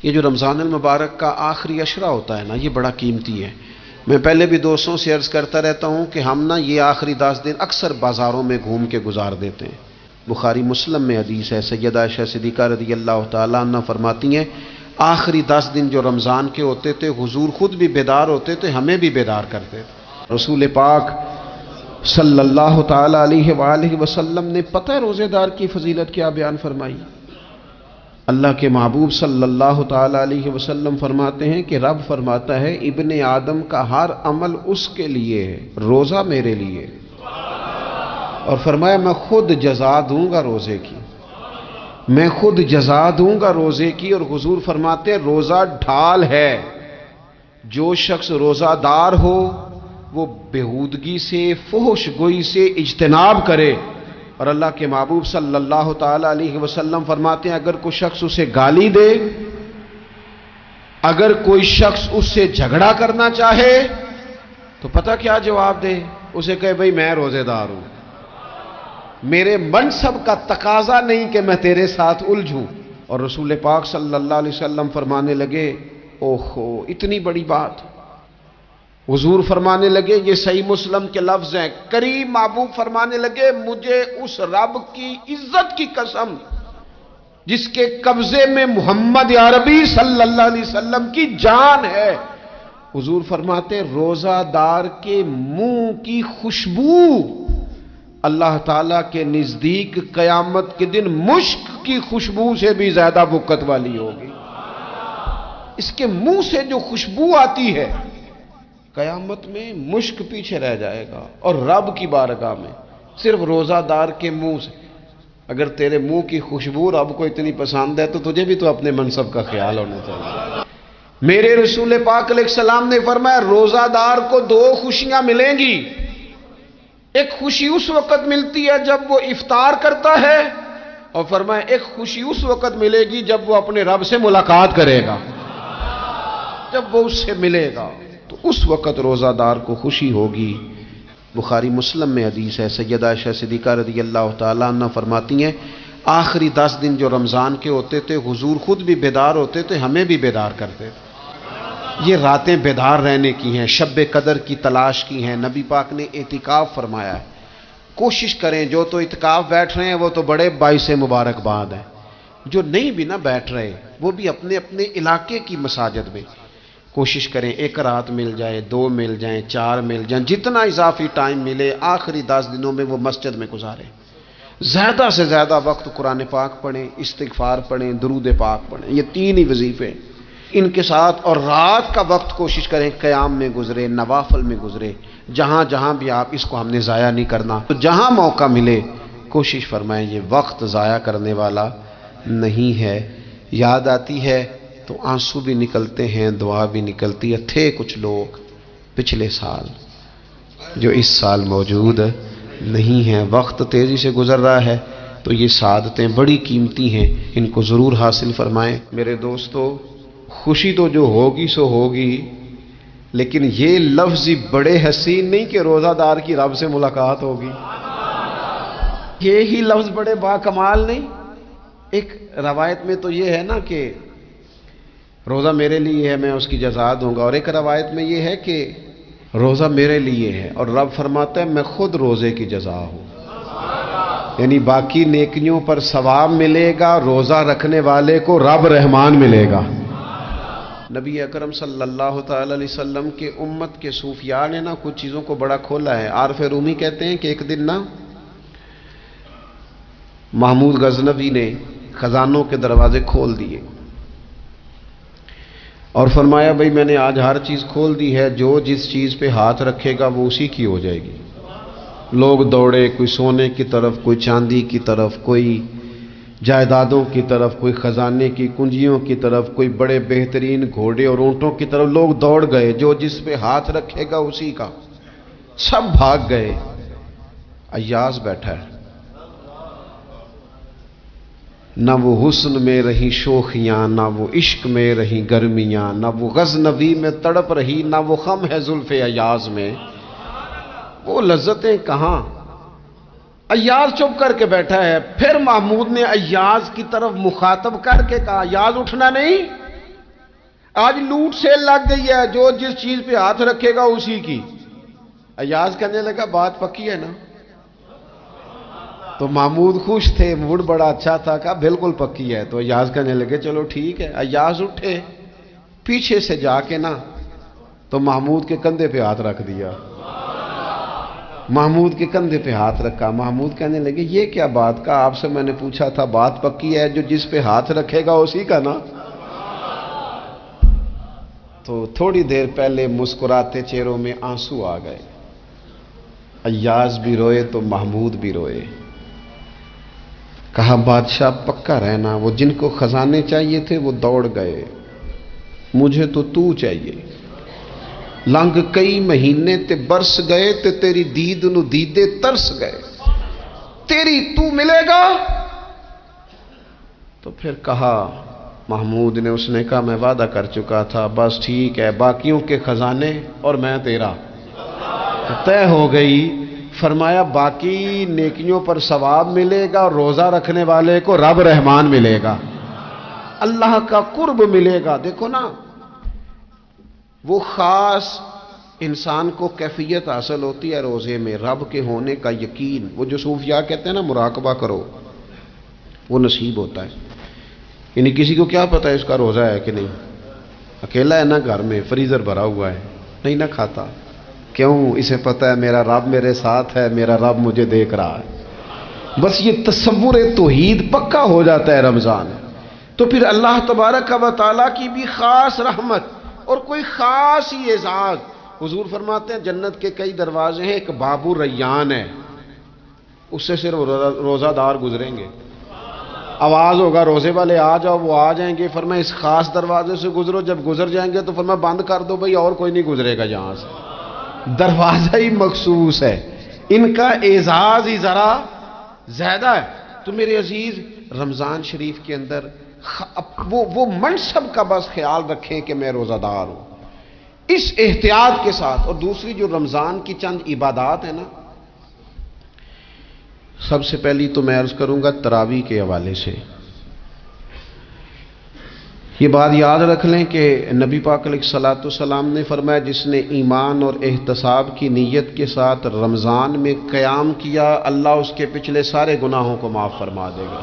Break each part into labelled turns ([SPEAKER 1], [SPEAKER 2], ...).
[SPEAKER 1] یہ جو رمضان المبارک کا آخری عشرہ ہوتا ہے نا، یہ بڑا قیمتی ہے۔ میں پہلے بھی دوستوں سے عرض کرتا رہتا ہوں کہ ہم نا یہ آخری 10 دن اکثر بازاروں میں گھوم کے گزار دیتے ہیں۔ بخاری مسلم میں حدیث ہے، سیدہ عائشہ صدیقہ رضی اللہ تعالیٰ عنہ فرماتی ہیں آخری 10 دن جو رمضان کے ہوتے تھے حضور خود بھی بیدار ہوتے تھے، ہمیں بھی بیدار کرتے تھے۔ رسول پاک صلی اللہ تعالیٰ علیہ وآلہ وسلم نے پتہ ہے روزے دار کی فضیلت کیا بیان فرمائی؟ اللہ کے محبوب صلی اللہ تعالیٰ علیہ وسلم فرماتے ہیں کہ رب فرماتا ہے ابن آدم کا ہر عمل اس کے لیے ہے، روزہ میرے لیے، اور فرمایا میں خود جزا دوں گا روزے کی، میں خود جزا دوں گا روزے کی۔ اور حضور فرماتے ہیں روزہ ڈھال ہے، جو شخص روزہ دار ہو وہ بےہودگی سے، فحش گوئی سے اجتناب کرے۔ اور اللہ کے محبوب صلی اللہ تعالیٰ علیہ وسلم فرماتے ہیں اگر کوئی شخص اسے گالی دے، اگر کوئی شخص اس سے جھگڑا کرنا چاہے تو پتہ کیا جواب دے؟ اسے کہے بھئی میں روزے دار ہوں، میرے منصب کا تقاضا نہیں کہ میں تیرے ساتھ الجھوں۔ اور رسول پاک صلی اللہ علیہ وسلم فرمانے لگے اوہو اتنی بڑی بات۔ حضور فرمانے لگے، یہ صحیح مسلم کے لفظ ہیں، کریم محبوب فرمانے لگے مجھے اس رب کی عزت کی قسم جس کے قبضے میں محمد عربی صلی اللہ علیہ وسلم کی جان ہے، حضور فرماتے روزہ دار کے منہ کی خوشبو اللہ تعالیٰ کے نزدیک قیامت کے دن مشک کی خوشبو سے بھی زیادہ بکت والی ہوگی۔ اس کے منہ سے جو خوشبو آتی ہے قیامت میں مشک پیچھے رہ جائے گا، اور رب کی بارگاہ میں صرف روزہ دار کے منہ سے۔ اگر تیرے منہ کی خوشبو رب کو اتنی پسند ہے تو تجھے بھی تو اپنے منصب کا خیال ہونا چاہیے۔ میرے رسول پاک علیہ السلام نے فرمایا روزہ دار کو 2 خوشیاں ملیں گی، ایک خوشی اس وقت ملتی ہے جب وہ افطار کرتا ہے، اور فرمایا ایک خوشی اس وقت ملے گی جب وہ اپنے رب سے ملاقات کرے گا، جب وہ اس سے ملے گا تو اس وقت روزہ دار کو خوشی ہوگی۔ بخاری مسلم میں حدیث ہے، سیدہ عائشہ صدیقہ رضی اللہ تعالیٰ عنہ فرماتی ہیں آخری 10 دن جو رمضان کے ہوتے تھے حضور خود بھی بیدار ہوتے تھے، ہمیں بھی بیدار کرتے تھے۔ یہ راتیں بیدار رہنے کی ہیں، شب قدر کی تلاش کی ہیں۔ نبی پاک نے اعتکاف فرمایا ہے، کوشش کریں جو تو اعتکاف بیٹھ رہے ہیں وہ تو بڑے باعث مبارکباد ہیں، جو نہیں بھی نہ بیٹھ رہے وہ بھی اپنے اپنے علاقے کی مساجد میں کوشش کریں 1 رات مل جائے، 2 مل جائیں، 4 مل جائیں، جتنا اضافی ٹائم ملے آخری 10 دنوں میں وہ مسجد میں گزاریں۔ زیادہ سے زیادہ وقت قرآن پاک پڑھیں، استغفار پڑھیں، درود پاک پڑھیں، یہ 3 ہی وظیفے ان کے ساتھ۔ اور رات کا وقت کوشش کریں قیام میں گزرے، نوافل میں گزرے، جہاں جہاں بھی آپ اس کو ہم نے ضائع نہیں کرنا، تو جہاں موقع ملے کوشش فرمائیں، یہ وقت ضائع کرنے والا نہیں ہے۔ یاد آتی ہے تو آنسو بھی نکلتے ہیں، دعا بھی نکلتی ہے۔ تھے کچھ لوگ پچھلے سال جو اس سال موجود نہیں ہیں، وقت تیزی سے گزر رہا ہے، تو یہ سعادتیں بڑی قیمتی ہیں، ان کو ضرور حاصل فرمائیں۔ میرے دوستو خوشی تو جو ہوگی سو ہوگی، لیکن یہ لفظ بڑے حسین نہیں کہ روزہ دار کی رب سے ملاقات ہوگی، یہی لفظ بڑے باکمال نہیں؟ ایک روایت میں تو یہ ہے نا کہ روزہ میرے لیے ہے میں اس کی جزا دوں گا، اور ایک روایت میں یہ ہے کہ روزہ میرے لیے ہے اور رب فرماتا ہے میں خود روزے کی جزا ہوں، یعنی باقی نیکیوں پر ثواب ملے گا، روزہ رکھنے والے کو رب رحمان ملے گا۔ نبی اکرم صلی اللہ تعالی علیہ وسلم کے امت کے صوفیاء نے نا کچھ چیزوں کو بڑا کھولا ہے۔ عارف رومی کہتے ہیں کہ ایک دن نا محمود غزنوی نے خزانوں کے دروازے کھول دیے اور فرمایا بھئی میں نے آج ہر چیز کھول دی ہے، جو جس چیز پہ ہاتھ رکھے گا وہ اسی کی ہو جائے گی۔ لوگ دوڑے، کوئی سونے کی طرف، کوئی چاندی کی طرف، کوئی جائیدادوں کی طرف، کوئی خزانے کی کنجیوں کی طرف، کوئی بڑے بہترین گھوڑے اور اونٹوں کی طرف، لوگ دوڑ گئے، جو جس پہ ہاتھ رکھے گا اسی کا۔ سب بھاگ گئے، ایاز بیٹھا ہے، نہ وہ حسن میں رہی شوخیاں، نہ وہ عشق میں رہی گرمیاں، نہ وہ غزنوی میں تڑپ رہی، نہ وہ خم ہے زلف ایاز میں، وہ لذتیں کہاں۔ ایاز چپ کر کے بیٹھا ہے۔ پھر محمود نے ایاز کی طرف مخاطب کر کے کہا ایاز اٹھنا نہیں، آج لوٹ سیل لگ گئی ہے، جو جس چیز پہ ہاتھ رکھے گا اسی کی۔ ایاز کہنے لگا بات پکی ہے نا؟ تو محمود خوش تھے، موڈ بڑا اچھا تھا، کہا بالکل پکی ہے۔ تو ایاز کہنے لگے چلو ٹھیک ہے۔ ایاز اٹھے پیچھے سے جا کے نا تو محمود کے کندھے پہ ہاتھ رکھ دیا، محمود کے کندھے پہ ہاتھ رکھا۔ محمود کہنے لگے یہ کیا بات کا، آپ سے میں نے پوچھا تھا بات پکی ہے، جو جس پہ ہاتھ رکھے گا اسی کا نا۔ تو تھوڑی دیر پہلے مسکراتے چہروں میں آنسو آ گئے، ایاز بھی روئے تو محمود بھی روئے۔ کہا بادشاہ پکا رہنا، وہ جن کو خزانے چاہیے تھے وہ دوڑ گئے، مجھے تو چاہیے۔ لنگ کئی مہینے تے برس گئے تے تیری دید نو دیدے ترس گئے، تیری تو ملے گا۔ تو پھر کہا محمود نے، اس نے کہا میں وعدہ کر چکا تھا، بس ٹھیک ہے، باقیوں کے خزانے اور میں تیرا طے ہو گئی۔ فرمایا باقی نیکیوں پر ثواب ملے گا، اور روزہ رکھنے والے کو رب رحمان ملے گا، اللہ کا قرب ملے گا۔ دیکھو نا، وہ خاص انسان کو کیفیت حاصل ہوتی ہے روزے میں، رب کے ہونے کا یقین۔ وہ جو صوفیاء کہتے ہیں نا مراقبہ کرو، وہ نصیب ہوتا ہے۔ یعنی کسی کو کیا پتا ہے اس کا روزہ ہے کہ نہیں، اکیلا ہے نا گھر میں، فریزر بھرا ہوا ہے، نہیں نہ کھاتا، کیوں؟ اسے پتا ہے میرا رب میرے ساتھ ہے، میرا رب مجھے دیکھ رہا ہے۔ بس یہ تصور توحید پکا ہو جاتا ہے رمضان، تو پھر اللہ تبارک و تعالیٰ کی بھی خاص رحمت اور کوئی خاص ہی اعزاز۔ حضور فرماتے ہیں جنت کے کئی دروازے ہیں، ایک باب الریان ہے، اس سے صرف روزہ دار گزریں گے۔ آواز ہوگا روزے والے آ جاؤ، وہ آ جائیں گے، فرمایا اس خاص دروازے سے گزرو، جب گزر جائیں گے تو فرمایا بند کر دو بھئی، اور کوئی نہیں گزرے گا یہاں سے، دروازہ ہی مخصوص ہے، ان کا اعزاز ہی ذرا زیادہ ہے۔ تو میرے عزیز رمضان شریف کے اندر وہ منصب کا بس خیال رکھیں کہ میں روزہ دار ہوں، اس احتیاط کے ساتھ۔ اور دوسری جو رمضان کی چند عبادات ہیں نا، سب سے پہلی تو میں عرض کروں گا تراویح کے حوالے سے۔ یہ بات یاد رکھ لیں کہ نبی پاک علیہ الصلوۃ والسلام نے فرمایا جس نے ایمان اور احتساب کی نیت کے ساتھ رمضان میں قیام کیا، اللہ اس کے پچھلے سارے گناہوں کو معاف فرما دے گا۔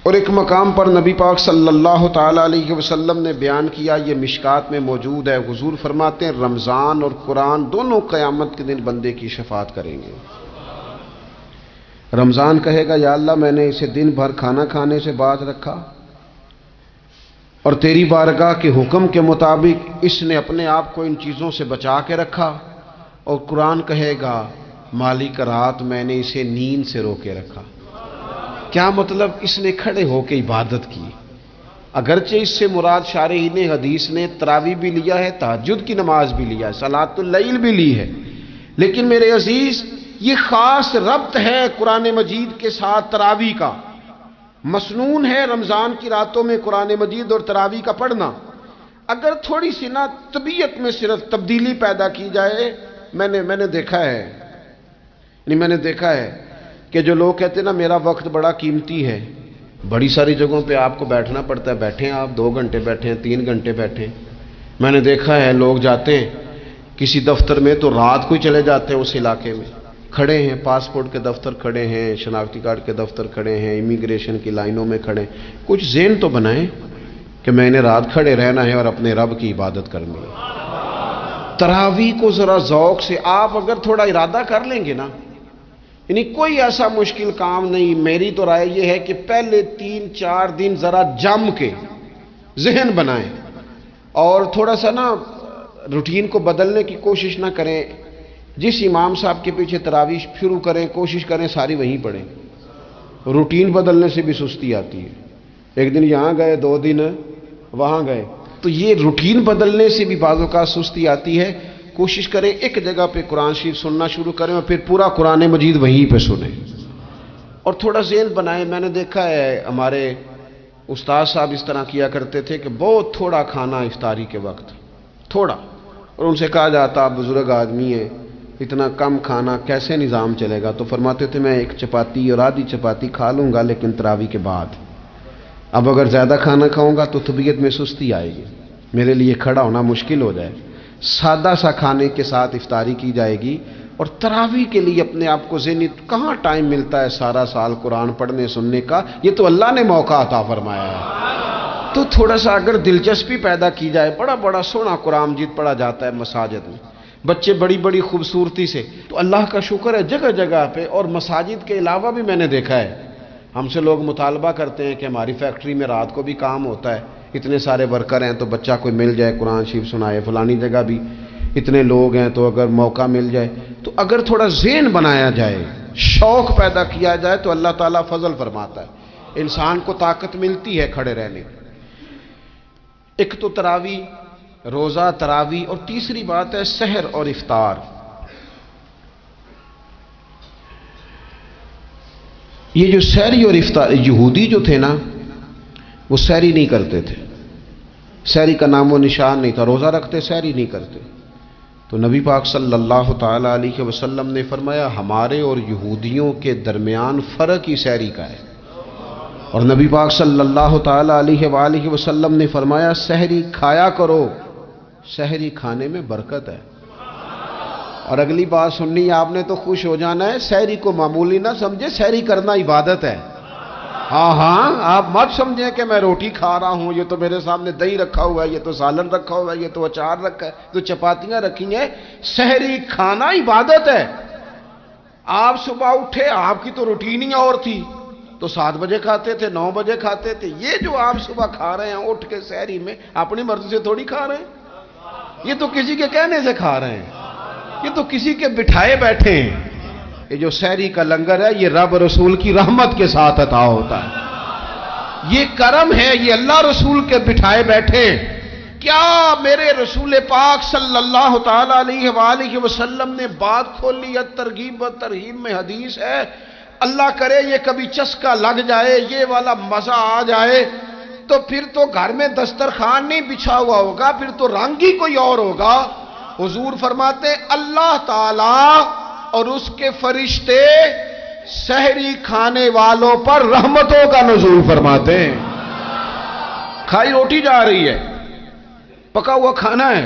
[SPEAKER 1] اور ایک مقام پر نبی پاک صلی اللہ تعالی علیہ وسلم نے بیان کیا، یہ مشکات میں موجود ہے، حضور فرماتے ہیں رمضان اور قرآن دونوں قیامت کے دن بندے کی شفاعت کریں گے۔ رمضان کہے گا یا اللہ میں نے اسے دن بھر کھانا کھانے سے باز رکھا، اور تیری بارگاہ کے حکم کے مطابق اس نے اپنے آپ کو ان چیزوں سے بچا کے رکھا۔ اور قرآن کہے گا مالک رات میں نے اسے نیند سے روکے رکھا۔ کیا مطلب؟ اس نے کھڑے ہو کے عبادت کی، اگرچہ اس سے مراد شارحین حدیث نے تراویح بھی لیا ہے، تہجد کی نماز بھی لیا ہے، صلاۃ اللیل بھی لی ہے، لیکن میرے عزیز یہ خاص ربط ہے قرآن مجید کے ساتھ تراویح کا۔ مسنون ہے رمضان کی راتوں میں قرآن مجید اور تراویح کا پڑھنا۔ اگر تھوڑی سی نا طبیعت میں صرف تبدیلی پیدا کی جائے، میں نے دیکھا ہے کہ جو لوگ کہتے ہیں نا میرا وقت بڑا قیمتی ہے، بڑی ساری جگہوں پہ آپ کو بیٹھنا پڑتا ہے، بیٹھیں آپ 2 گھنٹے بیٹھیں، 3 گھنٹے بیٹھیں۔ میں نے دیکھا ہے لوگ جاتے ہیں کسی دفتر میں تو رات کو ہی چلے جاتے ہیں اس علاقے میں، کھڑے ہیں، پاسپورٹ کے دفتر کھڑے ہیں، شناختی کارڈ کے دفتر کھڑے ہیں، امیگریشن کی لائنوں میں کھڑے ہیں۔ کچھ ذہن تو بنائیں کہ میں نے رات کھڑے رہنا ہے اور اپنے رب کی عبادت کرنی ہے۔ تراویح کو ذرا ذوق سے آپ اگر تھوڑا ارادہ کر لیں گے نا، یعنی کوئی ایسا مشکل کام نہیں۔ میری تو رائے یہ ہے کہ پہلے 3-4 دن ذرا جم کے ذہن بنائیں، اور تھوڑا سا نا روٹین کو بدلنے کی کوشش نہ کریں۔ جس امام صاحب کے پیچھے تراویح شروع کریں، کوشش کریں ساری وہیں پڑھیں۔ روٹین بدلنے سے بھی سستی آتی ہے، ایک دن یہاں گئے، 2 دن وہاں گئے، تو یہ روٹین بدلنے سے بھی بعض اوقات سستی آتی ہے۔ کوشش کریں ایک جگہ پہ قرآن شریف سننا شروع کریں اور پھر پورا قرآن مجید وہیں پہ سنیں، اور تھوڑا ذہن بنائیں۔ میں نے دیکھا ہے ہمارے استاد صاحب اس طرح کیا کرتے تھے کہ بہت تھوڑا کھانا افطاری کے وقت، تھوڑا، اور ان سے کہا جاتا آپ بزرگ آدمی ہیں، اتنا کم کھانا کیسے نظام چلے گا؟ تو فرماتے تھے میں 1 چپاتی اور آدھی چپاتی کھا لوں گا لیکن تراویح کے بعد، اب اگر زیادہ کھانا کھاؤں گا تو طبیعت میں سستی آئے گی، میرے لیے کھڑا ہونا مشکل ہو جائے، سادہ سا کھانے کے ساتھ افطاری کی جائے گی۔ اور تراویح کے لیے اپنے آپ کو ذہنی، کہاں ٹائم ملتا ہے سارا سال قرآن پڑھنے سننے کا، یہ تو اللہ نے موقع عطا فرمایا ہے۔ تو تھوڑا سا اگر دلچسپی پیدا کی جائے، بڑا بڑا سونا قرآن مجید پڑھا جاتا ہے مساجد میں، بچے بڑی بڑی خوبصورتی سے، تو اللہ کا شکر ہے جگہ جگہ پہ۔ اور مساجد کے علاوہ بھی میں نے دیکھا ہے، ہم سے لوگ مطالبہ کرتے ہیں کہ ہماری فیکٹری میں رات کو بھی کام ہوتا ہے، اتنے سارے ورکر ہیں تو بچہ کوئی مل جائے قرآن شریف سنائے، فلانی جگہ بھی اتنے لوگ ہیں تو اگر موقع مل جائے، تو اگر تھوڑا ذہن بنایا جائے، شوق پیدا کیا جائے تو اللہ تعالیٰ فضل فرماتا ہے، انسان کو طاقت ملتی ہے کھڑے رہنے کی۔ ایک تو تراویح، روزہ، تراویح، اور تیسری بات ہے سحر اور افطار۔ یہ جو سحری اور افطار، یہودی جو تھے نا وہ سحری نہیں کرتے تھے، سحری کا نام و نشان نہیں تھا، روزہ رکھتے سحری نہیں کرتے۔ تو نبی پاک صلی اللہ تعالی علیہ وسلم نے فرمایا ہمارے اور یہودیوں کے درمیان فرق ہی سحری کا ہے، اور نبی پاک صلی اللہ تعالی علیہ وآلہ وسلم نے فرمایا سحری کھایا کرو، سحری کھانے میں برکت ہے۔ اور اگلی بات سننی آپ نے تو خوش ہو جانا ہے، سحری کو معمولی نہ سمجھے، سحری کرنا عبادت ہے۔ ہاں آپ مت سمجھیں کہ میں روٹی کھا رہا ہوں، یہ تو میرے سامنے دہی رکھا ہوا ہے، یہ تو سالن رکھا ہوا ہے، یہ تو اچار رکھا ہے، تو چپاتیاں رکھی ہیں۔ سحری کھانا عبادت ہے۔ آپ صبح اٹھے، آپ کی تو روٹین ہی اور تھی، تو 7 بجے کھاتے تھے، 9 بجے کھاتے تھے۔ یہ جو آپ صبح کھا رہے ہیں اٹھ کے سحری میں، اپنی مرضی سے تھوڑی کھا رہے ہیں، یہ تو کسی کے کہنے سے کھا رہے ہیں، یہ تو کسی کے بٹھائے بیٹھے ہیں۔ یہ جو سحری کا لنگر ہے یہ رب رسول کی رحمت کے ساتھ عطا ہوتا ہے، یہ کرم ہے، یہ اللہ رسول کے بٹھائے بیٹھے۔ کیا میرے رسول پاک صلی اللہ تعالی علیہ وآلہ وسلم نے بات کھولی ہے، ترغیب و ترہیب میں حدیث ہے، اللہ کرے یہ کبھی چسکا لگ جائے، یہ والا مزہ آ جائے، تو پھر تو گھر میں دسترخوان نہیں بچھا ہوا ہوگا، پھر تو رنگ ہی کوئی اور ہوگا۔ حضور فرماتے اللہ تعالی اور اس کے فرشتے سحری کھانے والوں پر رحمتوں کا نزول فرماتے ہیں۔ کھائی روٹی جا رہی ہے، پکا ہوا کھانا ہے،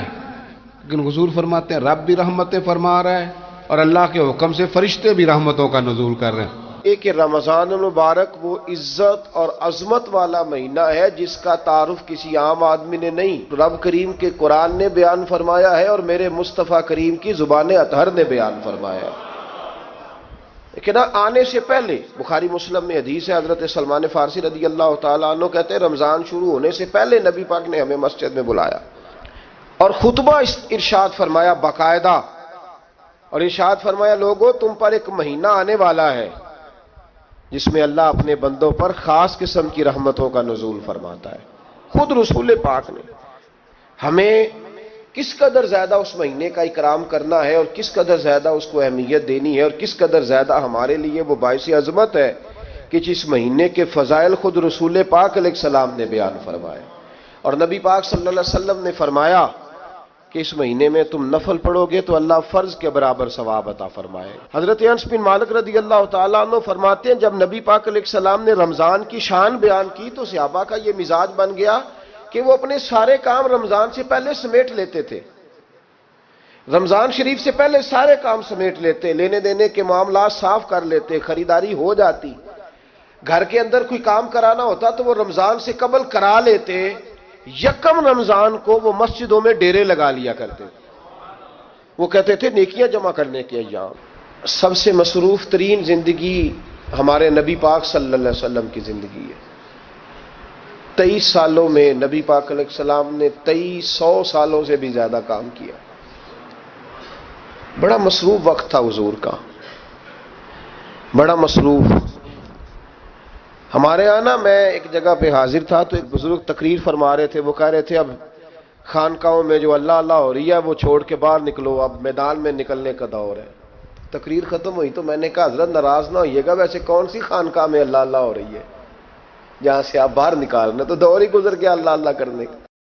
[SPEAKER 1] لیکن حضور فرماتے ہیں رب بھی رحمتیں فرما رہا ہے، اور اللہ کے حکم سے فرشتے بھی رحمتوں کا نزول کر رہے ہیں۔
[SPEAKER 2] ایک رمضان المبارک وہ عزت اور عظمت والا مہینہ ہے جس کا تعارف کسی عام آدمی نے نہیں، رب کریم کے قرآن نے بیان فرمایا ہے اور میرے مصطفیٰ کریم کی زبان اطہر نے بیان فرمایا ہے۔ لیکن آنے سے پہلے بخاری مسلم میں حدیث ہے، حضرت سلمان فارسی رضی اللہ تعالیٰ عنہ کہتے ہیں رمضان شروع ہونے سے پہلے نبی پاک نے ہمیں مسجد میں بلایا اور خطبہ ارشاد فرمایا باقاعدہ، اور ارشاد فرمایا لوگو تم پر ایک مہینہ آنے والا ہے جس میں اللہ اپنے بندوں پر خاص قسم کی رحمتوں کا نزول فرماتا ہے۔ خود رسول پاک نے ہمیں کس قدر زیادہ اس مہینے کا اکرام کرنا ہے اور کس قدر زیادہ اس کو اہمیت دینی ہے اور کس قدر زیادہ ہمارے لیے وہ باعث عظمت ہے کہ جس مہینے کے فضائل خود رسول پاک علیہ السلام نے بیان فرمائے، اور نبی پاک صلی اللہ علیہ وسلم نے فرمایا کہ اس مہینے میں تم نفل پڑھو گے تو اللہ فرض کے برابر ثواب عطا فرمائے۔ حضرت انس بن مالک رضی اللہ تعالیٰ عنہ فرماتے ہیں جب نبی پاک علیہ السلام نے رمضان کی شان بیان کی تو صحابہ کا یہ مزاج بن گیا کہ وہ اپنے سارے کام رمضان سے پہلے سمیٹ لیتے تھے، رمضان شریف سے پہلے سارے کام سمیٹ لیتے، لینے دینے کے معاملات صاف کر لیتے، خریداری ہو جاتی، گھر کے اندر کوئی کام کرانا ہوتا تو وہ رمضان سے قبل کرا لیتے، یکم رمضان کو وہ مسجدوں میں ڈیرے لگا لیا کرتے، وہ کہتے تھے نیکیاں جمع کرنے کے ایام۔ سب سے مصروف ترین زندگی ہمارے نبی پاک صلی اللہ علیہ وسلم کی زندگی ہے۔ 23 سالوں میں نبی پاک علیہ السلام نے 2300 سالوں سے بھی زیادہ کام کیا، بڑا مصروف وقت تھا حضور کا، بڑا مصروف۔ ہمارے یہاں میں ایک جگہ پہ حاضر تھا تو ایک بزرگ تقریر فرما رہے تھے، وہ کہہ رہے تھے اب خانقاہوں میں جو اللہ اللہ ہو رہی ہے وہ چھوڑ کے باہر نکلو، اب میدان میں نکلنے کا دور ہے۔ تقریر ختم ہوئی تو میں نے کہا حضرت ناراض نہ ہوئیے گا، ویسے کون سی خانقاہ میں اللہ اللہ ہو رہی ہے جہاں سے آپ باہر نکالنا، تو دور ہی گزر گیا اللہ اللہ کرنے کا۔